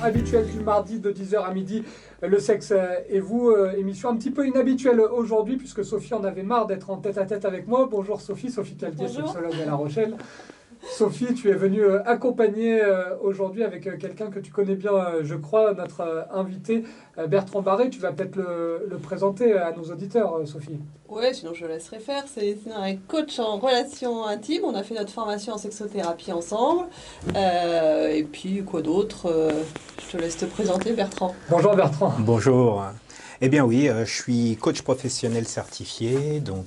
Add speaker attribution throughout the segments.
Speaker 1: habituelle du mardi de 10 h à midi, Le sexe et vous, émission un petit peu inhabituelle aujourd'hui puisque Sophie en avait marre d'être en tête-à-tête avec moi. Bonjour Sophie, Sophie Caldier, sexologue à La Rochelle. Sophie, tu es venue accompagner aujourd'hui avec quelqu'un que tu connais bien, je crois, notre invité Bertrand Barré. Tu vas peut-être le présenter à nos auditeurs, Sophie.
Speaker 2: Ouais, sinon je laisserai faire. C'est un coach en relations intimes. On a fait notre formation en sexothérapie ensemble. Et puis quoi d'autre je te laisse te présenter, Bertrand.
Speaker 1: Bonjour Bertrand.
Speaker 3: Bonjour. Eh bien oui, je suis coach professionnel certifié, donc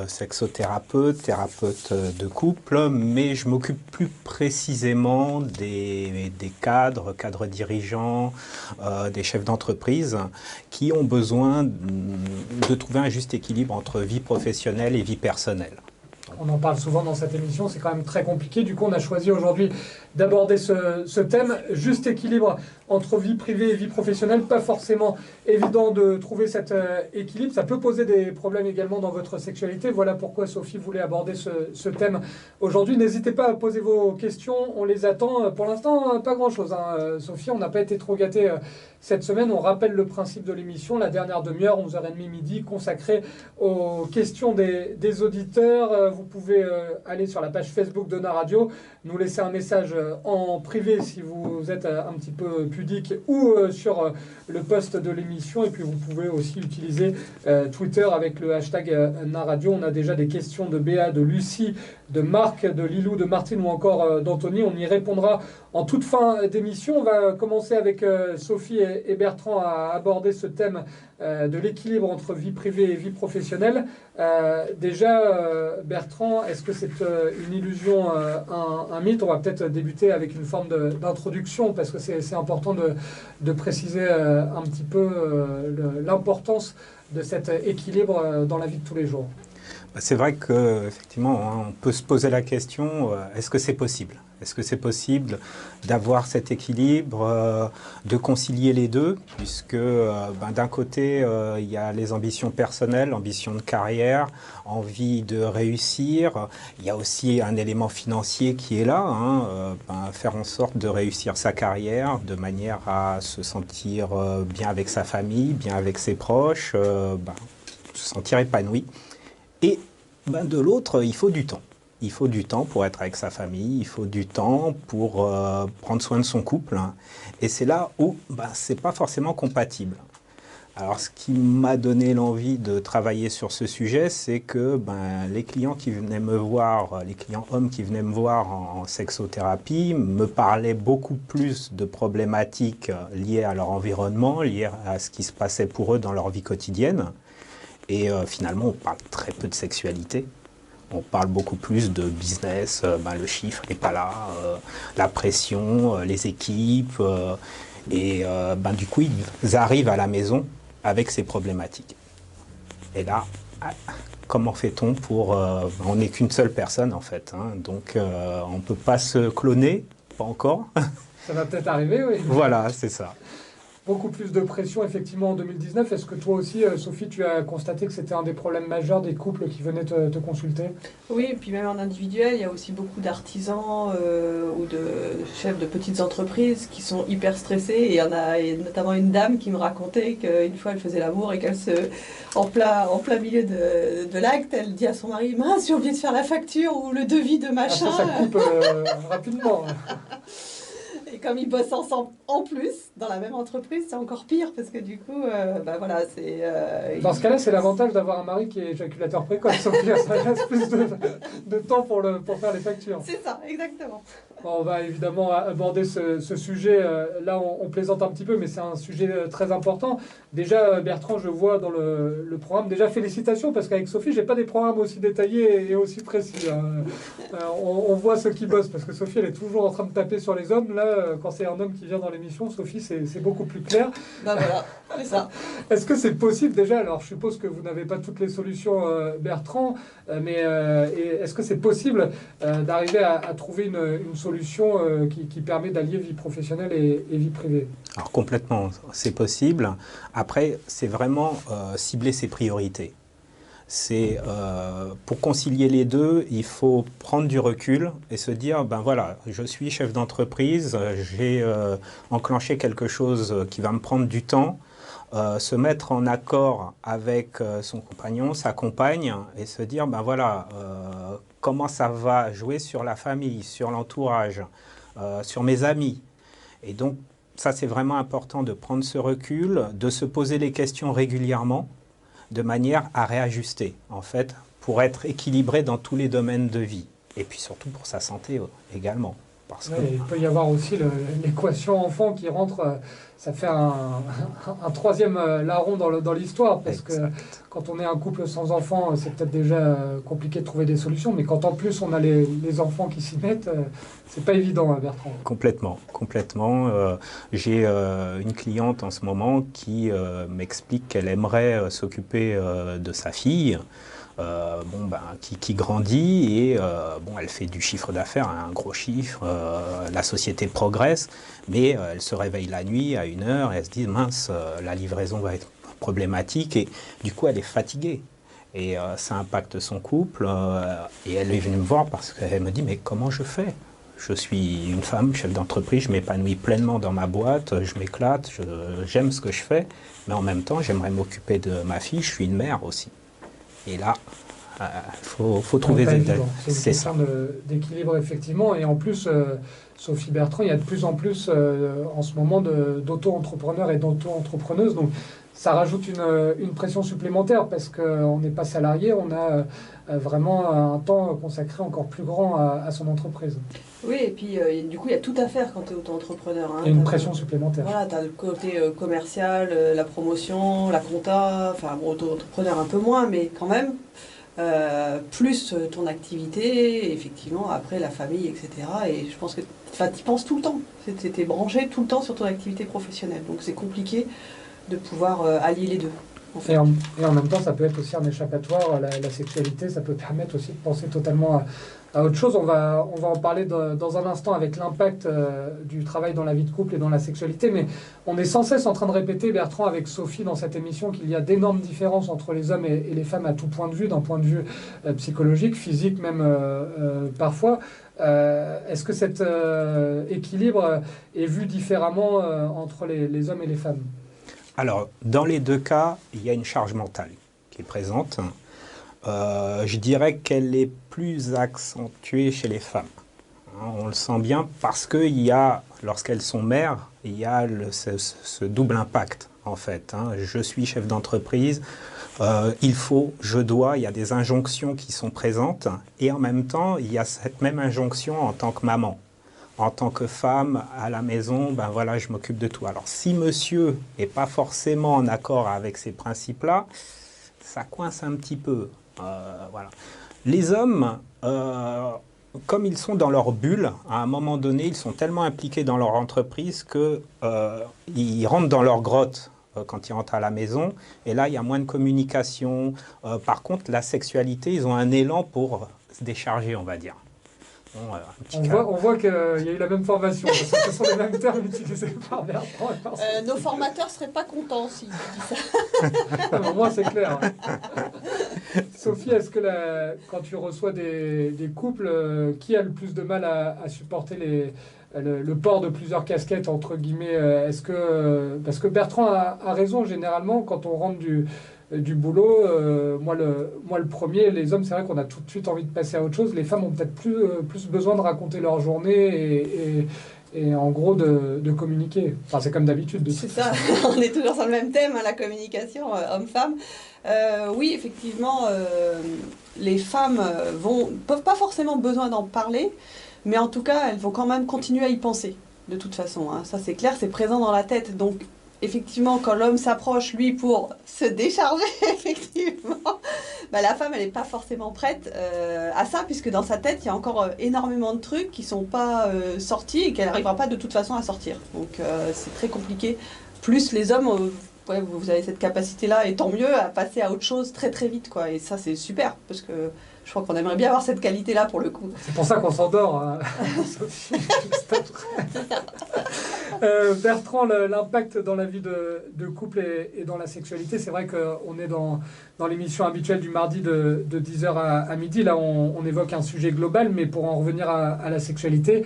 Speaker 3: sexothérapeute, thérapeute de couple, mais je m'occupe plus précisément des cadres dirigeants, des chefs d'entreprise qui ont besoin de trouver un juste équilibre entre vie professionnelle et vie personnelle.
Speaker 1: On en parle souvent dans cette émission, c'est quand même très compliqué. Du coup, on a choisi aujourd'hui d'aborder ce thème, juste équilibre entre vie privée et vie professionnelle. Pas forcément évident de trouver cet équilibre. Ça peut poser des problèmes également dans votre sexualité. Voilà pourquoi Sophie voulait aborder ce thème aujourd'hui. N'hésitez pas à poser vos questions, on les attend. Pour l'instant, pas grand-chose, hein. Sophie, on n'a pas été trop gâtés cette semaine. On rappelle le principe de l'émission, la dernière demi-heure, 11h30 midi, consacrée aux questions des auditeurs. Vous pouvez aller sur la page Facebook de Na Radio, nous laisser un message en privé si vous êtes un petit peu pudique ou sur le post de l'émission. Et puis vous pouvez aussi utiliser Twitter avec le hashtag Na Radio. On a déjà des questions de Béa, de Lucie, de Marc, de Lilou, de Martine ou encore d'Anthony. On y répondra en toute fin d'émission. On va commencer avec Sophie et Bertrand à aborder ce thème de l'équilibre entre vie privée et vie professionnelle. Déjà, Bertrand, est-ce que c'est une illusion, un mythe? On va peut-être débuter avec une forme d'introduction parce que c'est important de préciser un petit peu l'importance de cet équilibre dans la vie de tous les jours.
Speaker 3: C'est vrai qu'effectivement, on peut se poser la question, est-ce que c'est possible? Est-ce que c'est possible d'avoir cet équilibre, de concilier les deux? Puisque d'un côté, il y a les ambitions personnelles, ambition de carrière, envie de réussir. Il y a aussi un élément financier qui est là, hein, faire en sorte de réussir sa carrière de manière à se sentir bien avec sa famille, bien avec ses proches, se sentir épanoui. Et de l'autre, il faut du temps. Il faut du temps pour être avec sa famille, il faut du temps pour prendre soin de son couple. Hein. Et c'est là où c'est pas forcément compatible. Alors ce qui m'a donné l'envie de travailler sur ce sujet, c'est que les clients qui venaient me voir, les clients hommes qui venaient me voir en sexothérapie, me parlaient beaucoup plus de problématiques liées à leur environnement, liées à ce qui se passait pour eux dans leur vie quotidienne. Et finalement, on parle très peu de sexualité. On parle beaucoup plus de business, le chiffre n'est pas là, la pression, les équipes. Du coup, ils arrivent à la maison avec ces problématiques. Et là, comment fait-on pour... on n'est qu'une seule personne, en fait. Hein, donc, on ne peut pas se cloner, pas encore.
Speaker 1: Ça va peut-être arriver, oui.
Speaker 3: Voilà, c'est ça.
Speaker 1: Beaucoup plus de pression, effectivement, en 2019. Est-ce que toi aussi, Sophie, tu as constaté que c'était un des problèmes majeurs des couples qui venaient te consulter?
Speaker 2: Oui, et puis même en individuel, il y a aussi beaucoup d'artisans ou de chefs de petites entreprises qui sont hyper stressés. Et il y en a notamment une dame qui me racontait qu'une fois, elle faisait l'amour et en plein milieu de l'acte, elle dit à son mari « Mince, j'ai oublié de faire la facture ou le devis de machin. »
Speaker 1: Ça coupe rapidement.
Speaker 2: Et comme ils bossent ensemble en plus, dans la même entreprise, c'est encore pire parce que du coup, c'est...
Speaker 1: Dans ce cas-là, c'est l'avantage d'avoir un mari qui est éjaculateur précoce. Ça laisse plus de temps pour faire les factures.
Speaker 2: C'est ça, exactement.
Speaker 1: Bon, on va évidemment aborder ce sujet. Là, on plaisante un petit peu, mais c'est un sujet très important. Déjà, Bertrand, je vois dans le programme, déjà félicitations, parce qu'avec Sophie, j'ai pas des programmes aussi détaillés et aussi précis. On voit ceux qui bossent, parce que Sophie, elle est toujours en train de taper sur les hommes. Là, quand c'est un homme qui vient dans l'émission, Sophie, c'est beaucoup plus clair.
Speaker 2: Voilà, c'est ça.
Speaker 1: Est-ce que c'est possible déjà? Alors, je suppose que vous n'avez pas toutes les solutions, Bertrand, mais est-ce que c'est possible d'arriver à trouver une solution qui permet d'allier vie professionnelle et vie privée?
Speaker 3: Alors complètement, c'est possible. Après, c'est vraiment cibler ses priorités. C'est pour concilier les deux, il faut prendre du recul et se dire, ben voilà, je suis chef d'entreprise, j'ai enclenché quelque chose qui va me prendre du temps, se mettre en accord avec son compagnon, sa compagne, et se dire, ben voilà, comment ça va jouer sur la famille, sur l'entourage, sur mes amis. Et donc, ça c'est vraiment important de prendre ce recul, de se poser les questions régulièrement, de manière à réajuster, en fait, pour être équilibré dans tous les domaines de vie. Et puis surtout pour sa santé également. Parce que...
Speaker 1: Il peut y avoir aussi l'équation enfant qui rentre, ça fait un troisième larron dans l'histoire, parce que quand on est un couple sans enfants, c'est peut-être déjà compliqué de trouver des solutions, mais quand en plus on a les enfants qui s'y mettent, c'est pas évident, hein, Bertrand.
Speaker 3: Complètement, complètement. J'ai une cliente en ce moment qui m'explique qu'elle aimerait s'occuper de sa fille. Qui grandit et elle fait du chiffre d'affaires, un gros chiffre, la société progresse, mais elle se réveille la nuit à 1h et elle se dit mince, la livraison va être problématique et du coup elle est fatiguée et ça impacte son couple et elle est venue me voir parce qu'elle me dit mais comment je fais ? Je suis une femme, chef d'entreprise, je m'épanouis pleinement dans ma boîte, je m'éclate, j'aime ce que je fais, mais en même temps j'aimerais m'occuper de ma fille, je suis une mère aussi. Et là, faut trouver des...
Speaker 1: C'est une question d'équilibre, effectivement. Et en plus, Sophie Bertrand, il y a de plus en plus, en ce moment, d'auto-entrepreneurs et d'auto-entrepreneuses. Donc, ça rajoute une pression supplémentaire parce qu'on n'est pas salarié, on a vraiment un temps consacré encore plus grand à son entreprise.
Speaker 2: Oui, et puis du coup, il y a tout à faire quand tu es auto-entrepreneur. Hein.
Speaker 1: Il y a une pression supplémentaire.
Speaker 2: Voilà, tu as le côté commercial, la promotion, la compta, enfin bon, auto-entrepreneur un peu moins, mais quand même, plus ton activité, effectivement, après la famille, etc. Et je pense que tu y penses tout le temps. Tu es branché tout le temps sur ton activité professionnelle. Donc c'est compliqué de pouvoir allier les deux. En fait.
Speaker 1: Et en même temps, ça peut être aussi un échappatoire. La sexualité, ça peut permettre aussi de penser totalement à autre chose. On va en parler dans un instant avec l'impact du travail dans la vie de couple et dans la sexualité. Mais on est sans cesse en train de répéter, Bertrand, avec Sophie dans cette émission, qu'il y a d'énormes différences entre les hommes et les femmes à tout point de vue, d'un point de vue psychologique, physique même parfois. Est-ce que cet équilibre est vu différemment entre les hommes et les femmes ?
Speaker 3: Alors, dans les deux cas, il y a une charge mentale qui est présente. Je dirais qu'elle est plus accentuée chez les femmes. On le sent bien parce qu'il y a, lorsqu'elles sont mères, il y a ce double impact, en fait. Je suis chef d'entreprise, il faut, je dois, il y a des injonctions qui sont présentes. Et en même temps, il y a cette même injonction en tant que maman. En tant que femme, à la maison, ben voilà, je m'occupe de tout. Alors, si monsieur n'est pas forcément en accord avec ces principes-là, ça coince un petit peu. Voilà. Les hommes, comme ils sont dans leur bulle, à un moment donné, ils sont tellement impliqués dans leur entreprise qu'ils rentrent dans leur grotte quand ils rentrent à la maison. Et là, il y a moins de communication. Par contre, la sexualité, ils ont un élan pour se décharger, on va dire.
Speaker 1: On voit qu'il y a eu la même formation, parce que ce sont les mêmes termes utilisés par Bertrand.
Speaker 2: Nos formateurs ne seraient pas contents si tu dis ça.
Speaker 1: Pour moi, c'est clair. Sophie, est-ce que quand tu reçois des couples, qui a le plus de mal à supporter le port de plusieurs casquettes, entre guillemets, parce que Bertrand a raison, généralement, quand on rentre du boulot, moi le premier, les hommes, c'est vrai qu'on a tout de suite envie de passer à autre chose. Les femmes ont peut-être plus besoin de raconter leur journée et en gros de communiquer. Enfin, c'est comme d'habitude.
Speaker 2: C'est ça, on est toujours sur le même thème, la communication homme-femme. Oui, effectivement, les femmes peuvent pas forcément besoin d'en parler, mais en tout cas, elles vont quand même continuer à y penser, de toute façon. Ça, c'est clair, c'est présent dans la tête. Donc, effectivement, quand l'homme s'approche, lui, pour se décharger, effectivement, la femme, elle n'est pas forcément prête à ça, puisque dans sa tête, il y a encore énormément de trucs qui ne sont pas sortis et qu'elle n'arrivera pas de toute façon à sortir. Donc, c'est très compliqué. Plus les hommes, vous avez cette capacité-là, et tant mieux, à passer à autre chose très très vite, quoi. Et ça, c'est super, parce que je crois qu'on aimerait bien avoir cette qualité-là, pour le coup.
Speaker 1: C'est pour ça qu'on s'endort, Sophie. Bertrand, l'impact dans la vie de couple et dans la sexualité, c'est vrai qu'on est dans l'émission habituelle du mardi de 10h à midi. Là, on évoque un sujet global, mais pour en revenir à la sexualité,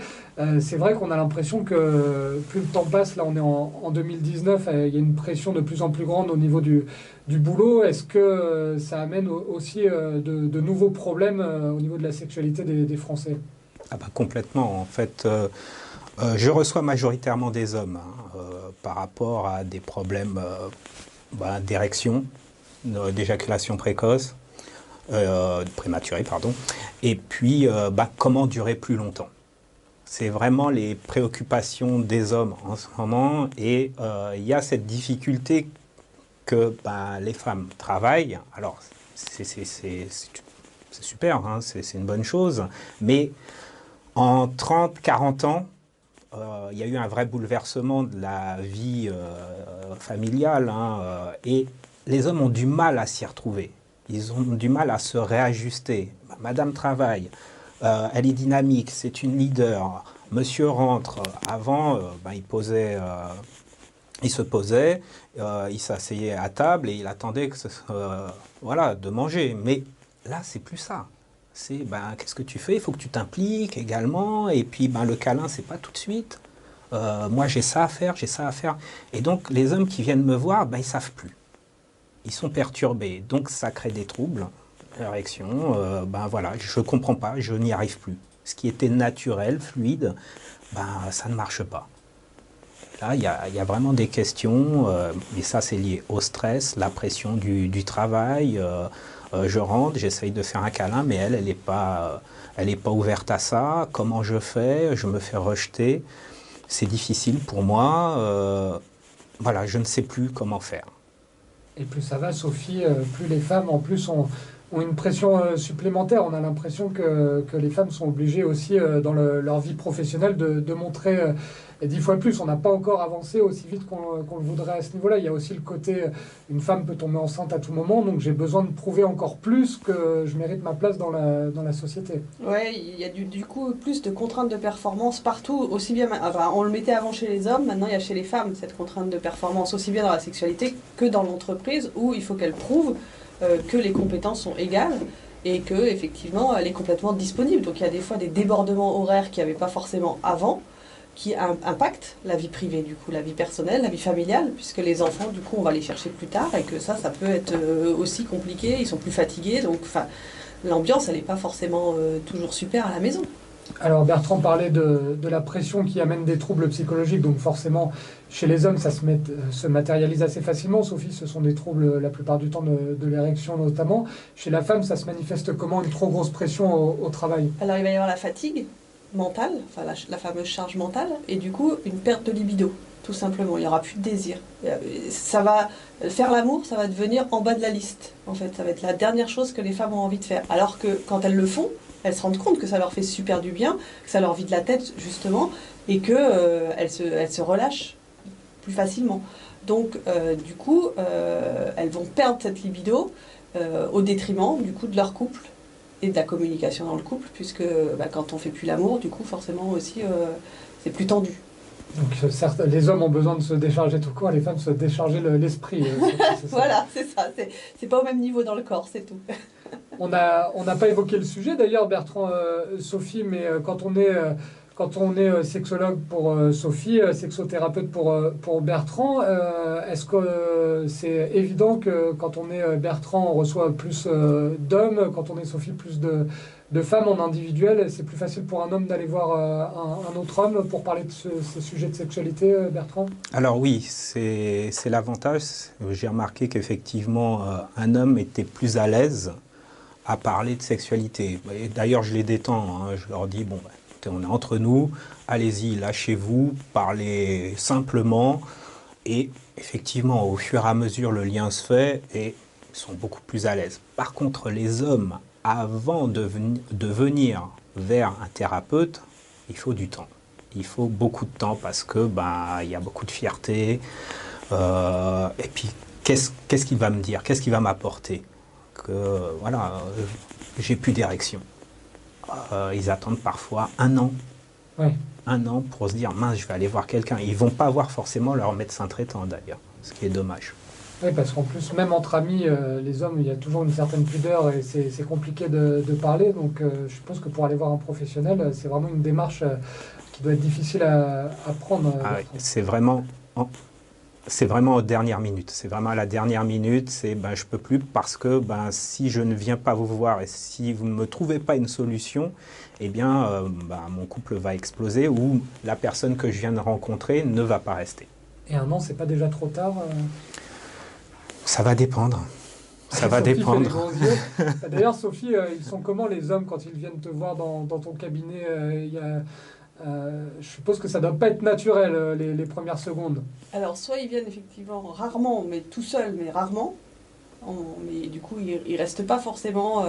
Speaker 1: c'est vrai qu'on a l'impression que plus le temps passe, là on est en 2019, il y a une pression de plus en plus grande au niveau du boulot. Est-ce que ça amène aussi de nouveaux problèmes au niveau de la sexualité des Français?
Speaker 3: Ah bah, complètement. En fait, je reçois majoritairement des hommes par rapport à des problèmes d'érection, d'éjaculation précoce, prématurée, pardon, et puis comment durer plus longtemps. C'est vraiment les préoccupations des hommes en ce moment, et il y a cette difficulté que les femmes travaillent. Alors, c'est super, hein, c'est une bonne chose, mais en 30-40 ans, il y a eu un vrai bouleversement de la vie familiale, hein, et les hommes ont du mal à s'y retrouver. Ils ont du mal à se réajuster. Madame travaille, elle est dynamique, c'est une leader. Monsieur rentre. Avant, il se posait, il s'asseyait à table et il attendait de manger. Mais là, c'est plus ça. C'est qu'est-ce que tu fais? Il faut que tu t'impliques également. Et puis le câlin, c'est pas tout de suite. Moi, j'ai ça à faire, j'ai ça à faire. Et donc, les hommes qui viennent me voir, ils savent plus. Ils sont perturbés. Donc, ça crée des troubles. L'érection, je comprends pas, je n'y arrive plus. Ce qui était naturel, fluide, ça ne marche pas. Là, il y a vraiment des questions, mais ça, c'est lié au stress, la pression du travail. Je rentre, j'essaye de faire un câlin, mais elle n'est pas ouverte à ça. Comment je fais? Je me fais rejeter. C'est difficile pour moi. Je ne sais plus comment faire.
Speaker 1: Et plus ça va, Sophie, plus les femmes, en plus, ont une pression supplémentaire. On a l'impression que les femmes sont obligées aussi, dans leur vie professionnelle, de montrer 10 fois plus. On n'a pas encore avancé aussi vite qu'on le voudrait à ce niveau-là. Il y a aussi le côté, une femme peut tomber enceinte à tout moment, donc j'ai besoin de prouver encore plus que je mérite ma place dans la société.
Speaker 2: Ouais, il y a du coup plus de contraintes de performance partout, aussi bien, on le mettait avant chez les hommes, maintenant il y a chez les femmes cette contrainte de performance, aussi bien dans la sexualité que dans l'entreprise, où il faut qu'elles prouvent que les compétences sont égales et que effectivement elle est complètement disponible. Donc il y a des fois des débordements horaires qu'il n'y avait pas forcément avant, qui impactent la vie privée, du coup, la vie personnelle, la vie familiale, puisque les enfants, du coup, on va les chercher plus tard et que ça peut être aussi compliqué, ils sont plus fatigués, donc l'ambiance, elle n'est pas forcément toujours super à la maison.
Speaker 1: Alors Bertrand parlait de la pression qui amène des troubles psychologiques, donc forcément chez les hommes ça se matérialise assez facilement. Sophie, ce sont des troubles la plupart du temps de l'érection notamment. Chez la femme, ça se manifeste comment? Une trop grosse pression au travail?
Speaker 2: Alors il va y avoir la fatigue mentale, la fameuse charge mentale, et du coup une perte de libido, tout simplement. Il n'y aura plus de désir. Ça va faire l'amour, ça va devenir en bas de la liste. En fait, ça va être la dernière chose que les femmes ont envie de faire. Alors que quand elles le font, elles se rendent compte que ça leur fait super du bien, que ça leur vide la tête justement, et que elles se relâchent plus facilement. Donc du coup, elles vont perdre cette libido au détriment du coup de leur couple et de la communication dans le couple, puisque quand on fait plus l'amour, du coup forcément aussi c'est plus tendu.
Speaker 1: Donc certes, les hommes ont besoin de se décharger tout court, les femmes se décharger l'esprit.
Speaker 2: Voilà, c'est ça. C'est pas au même niveau dans le corps, c'est tout.
Speaker 1: On n'a pas évoqué le sujet d'ailleurs, Bertrand, Sophie, mais quand on est sexologue pour Sophie, sexothérapeute pour Bertrand, est-ce que c'est évident que quand on est Bertrand, on reçoit plus d'hommes, quand on est Sophie, plus de femmes en individuel? C'est plus facile pour un homme d'aller voir un autre homme pour parler de ces sujets de sexualité, Bertrand?
Speaker 3: Alors oui, c'est l'avantage. J'ai remarqué qu'effectivement, un homme était plus à l'aise à parler de sexualité. D'ailleurs, je les détends. Hein. Je leur dis, on est entre nous, allez-y, lâchez-vous, parlez simplement. Et effectivement, au fur et à mesure, le lien se fait et ils sont beaucoup plus à l'aise. Par contre, les hommes, avant de venir vers un thérapeute, il faut du temps. Il faut beaucoup de temps parce que il y a beaucoup de fierté. Et puis, qu'est-ce qu'il va me dire? Qu'est-ce qu'il va m'apporter? Que j'ai plus d'érection. Ils attendent parfois 1 an.
Speaker 1: Ouais.
Speaker 3: un an pour se dire, mince, je vais aller voir quelqu'un. Ils ne vont pas voir forcément leur médecin traitant d'ailleurs, ce qui est dommage.
Speaker 1: Oui, parce qu'en plus, même entre amis, les hommes, il y a toujours une certaine pudeur et c'est compliqué de parler. Donc, je pense que pour aller voir un professionnel, c'est vraiment une démarche qui doit être difficile à prendre.
Speaker 3: Ah oui, c'est vraiment aux dernières minutes. C'est vraiment à la dernière minute. C'est je peux plus parce que si je ne viens pas vous voir et si vous ne me trouvez pas une solution, eh bien, mon couple va exploser ou la personne que je viens de rencontrer ne va pas rester.
Speaker 1: Et un an, c'est pas déjà trop tard
Speaker 3: Ça va dépendre. Ça va
Speaker 1: Sophie
Speaker 3: dépendre.
Speaker 1: fait des gros yeux. D'ailleurs, Sophie, ils sont comment les hommes quand ils viennent te voir dans ton cabinet je suppose que ça ne doit pas être naturel les premières secondes.
Speaker 2: Alors, soit ils viennent effectivement rarement, mais tout seuls, mais rarement. Mais du coup, ils ne restent pas forcément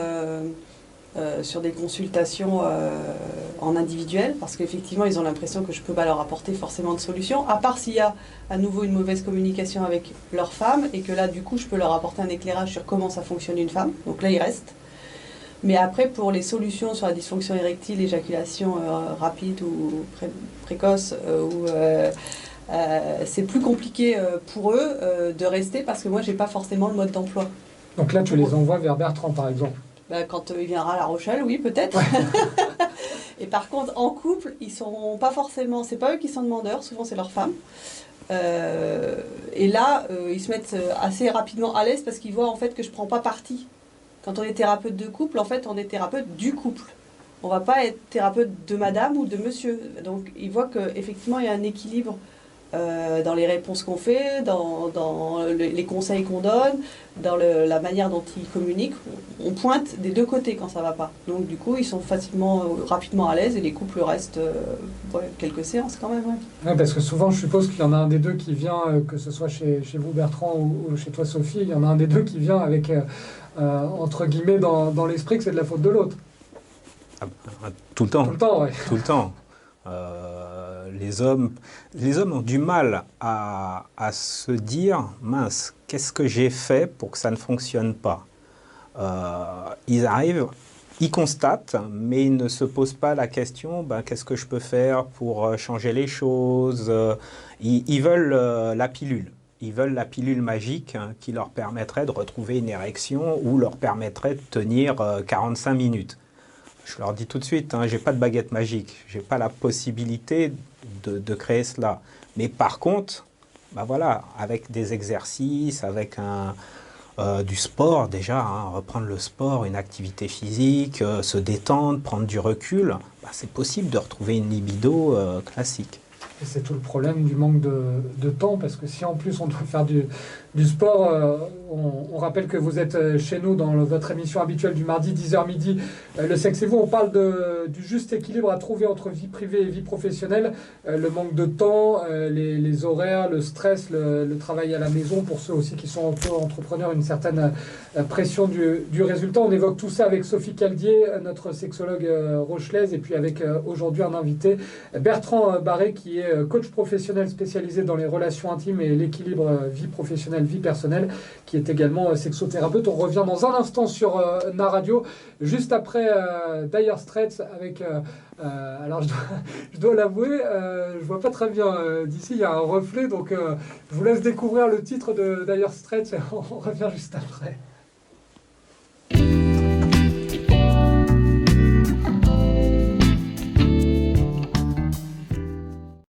Speaker 2: sur des consultations en individuel, parce qu'effectivement, ils ont l'impression que je ne peux pas leur apporter forcément de solution, à part s'il y a à nouveau une mauvaise communication avec leur femme, et que là, du coup, je peux leur apporter un éclairage sur comment ça fonctionne une femme. Donc là, ils restent. Mais après, pour les solutions sur la dysfonction érectile, éjaculation rapide ou précoce, c'est plus compliqué pour eux de rester parce que moi, j'ai pas forcément le mode d'emploi.
Speaker 1: Donc là, tu les envoies vers Bertrand, par exemple.
Speaker 2: Quand il viendra à La Rochelle, oui, peut-être. Ouais. Et par contre, en couple, ils sont pas forcément... C'est pas eux qui sont demandeurs, souvent c'est leur femme. Et là, ils se mettent assez rapidement à l'aise parce qu'ils voient en fait que je prends pas parti. Quand on est thérapeute de couple, en fait, on est thérapeute du couple. On ne va pas être thérapeute de madame ou de monsieur. Donc, ils voient qu'effectivement, il y a un équilibre dans les réponses qu'on fait, dans les conseils qu'on donne, dans la manière dont ils communiquent. On pointe des deux côtés quand ça ne va pas. Donc, du coup, ils sont rapidement à l'aise et les couples restent quelques séances quand même.
Speaker 1: Ouais, parce que souvent, je suppose qu'il y en a un des deux qui vient, que ce soit chez vous, Bertrand, ou chez toi, Sophie, il y en a un des deux qui vient avec... entre guillemets, dans l'esprit que c'est de la faute de l'autre.
Speaker 3: Tout le temps.
Speaker 1: Tout le temps, ouais.
Speaker 3: Tout le temps. Les hommes ont du mal à se dire, mince, qu'est-ce que j'ai fait pour que ça ne fonctionne pas ? Ils arrivent, ils constatent, mais ils ne se posent pas la question, qu'est-ce que je peux faire pour changer les choses ? Ils veulent la pilule. Ils veulent la pilule magique qui leur permettrait de retrouver une érection ou leur permettrait de tenir 45 minutes. Je leur dis tout de suite, je n'ai pas de baguette magique, je n'ai pas la possibilité de créer cela. Mais par contre, voilà, avec des exercices, avec du sport déjà, reprendre le sport, une activité physique, se détendre, prendre du recul, c'est possible de retrouver une libido classique.
Speaker 1: Et c'est tout le problème du manque de temps, parce que si en plus on doit faire du sport, on rappelle que vous êtes chez nous dans votre émission habituelle du mardi 10h midi, Le Sexe et vous, on parle du juste équilibre à trouver entre vie privée et vie professionnelle, le manque de temps, les horaires, le stress, le travail à la maison, pour ceux aussi qui sont entrepreneurs, une certaine pression du résultat. On évoque tout ça avec Sophie Caldier, notre sexologue rochelaise, et puis avec aujourd'hui un invité, Bertrand Barré, qui est coach professionnel spécialisé dans les relations intimes et l'équilibre vie professionnelle, vie personnelle, qui est également sexothérapeute. On revient dans un instant sur Na Radio, juste après Dire Straits avec... alors je dois l'avouer, je vois pas très bien d'ici, il y a un reflet, donc je vous laisse découvrir le titre de Dire Straits et on revient juste après.